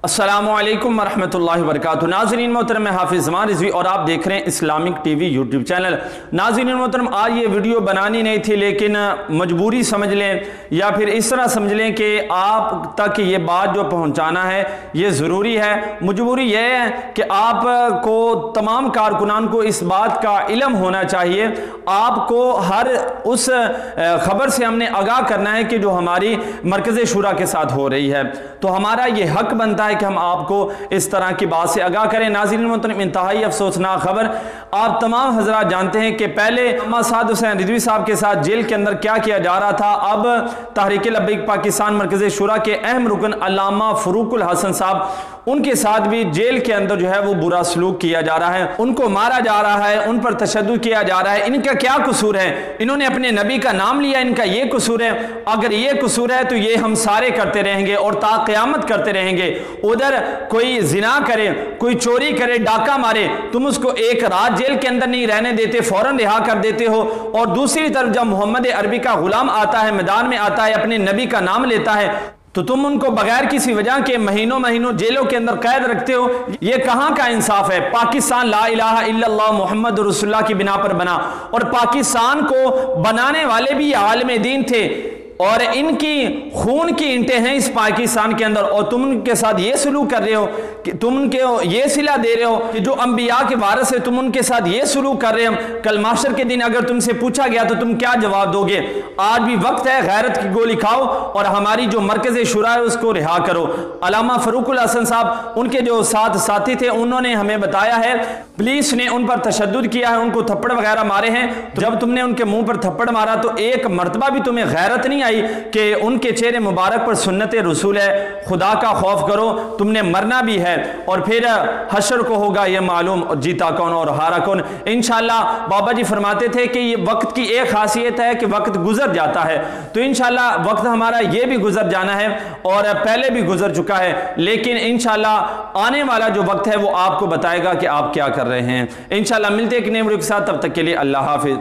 अस्सलामुअलैकुम वरहमतुल्लाहि वबरकातुहू। नाज़रीन मोहतरम, मैं हाफिज़ रिज़वी और आप देख रहे हैं इस्लामिक टीवी यूट्यूब चैनल। नाज़रीन मोहतरम, आज ये वीडियो बनानी नहीं थी, लेकिन मजबूरी समझ लें या फिर इस तरह समझ लें कि आप तक ये बात जो पहुंचाना है ये ज़रूरी है। मजबूरी ये है कि आपको तमाम कारकुनान को इस बात का इल्म होना चाहिए। आपको हर उस खबर से हमने आगाह करना है कि जो हमारी मरकज़ शुरा के साथ हो रही है, तो हमारा ये हक बनता है कि हम आपको इस तरह की बात से आगाह करें। नाज़रीन मोहतरम, इंतहाई अफसोसनाक खबर आप तमाम हजरात जानते हैं कि पहले हसन रिज़वी साहब के साथ जेल के अंदर क्या किया जा रहा था। अब तहरीक लब्बैक पाकिस्तान मरकज़ शुरा के अहम रुकन अल्लामा फ़रूक हसन साहब, उनके साथ भी जेल के अंदर जो है वो बुरा सलूक किया जा रहा है, उनको मारा जा रहा है, उन पर तशद्दुद किया जा रहा है। इनका क्या कसूर है? इन्होंने अपने नबी का नाम लिया, इनका ये कसूर है? अगर ये कसूर है तो ये हम सारे करते रहेंगे और ता क़यामत करते रहेंगे। उधर कोई जिना करे, कोई चोरी करे, डाका मारे, तुम उसको एक रात जेल के अंदर नहीं रहने देते, फौरन रिहा कर देते हो। और दूसरी तरफ जब मोहम्मद अरबी का गुलाम आता है, मैदान में आता है, अपने नबी का नाम लेता है, तो तुम उनको बगैर किसी वजह के महीनों महीनों जेलों के अंदर कैद रखते हो। ये कहां का इंसाफ है? पाकिस्तान ला इलाहा इल्लल्लाह मुहम्मद रसूलुल्लाह की बिना पर बना, और पाकिस्तान को बनाने वाले भी आलिम दीन थे और इनकी खून की इंटें हैं इस पाकिस्तान के अंदर, और तुम उनके साथ ये सलूक कर रहे हो कि तुम उनके ये सिला दे रहे हो कि जो अंबिया के वारिस है, तुम उनके साथ ये सलूक कर रहे हो। कल माशर के दिन अगर तुमसे पूछा गया तो तुम क्या जवाब दोगे? आज भी वक्त है, गैरत की गोली खाओ और हमारी जो मरकज़ शुरा है उसको रिहा करो। अल्लामा फ़रूक हसन साहब, उनके जो साथ साथी थे, उन्होंने हमें बताया है पुलिस ने उन पर तशद्दुद किया है, उनको थप्पड़ वगैरह मारे हैं। तो जब तुमने उनके मुंह पर थप्पड़ मारा तो एक मरतबा भी तुम्हें गैरत नहीं आई कि उनके चेहरे मुबारक पर सुन्नत रसूल है, खुदा का खौफ करो, तुमने मरना भी है और फिर हशर को होगा ये मालूम जीता कौन और हारा कौन। इंशाल्लाह बाबा जी फरमाते थे कि ये वक्त की एक खासियत है कि वक्त गुजर जाता है, तो इंशाल्लाह वक्त हमारा ये भी गुजर जाना है और पहले भी गुजर चुका है, लेकिन इंशाल्लाह आने वाला जो वक्त है वो आपको बताएगा कि आप क्या कर रहे हैं। इंशाल्लाह मिलते एक नए वीडियो के साथ, तब तक के लिए अल्लाह हाफिज।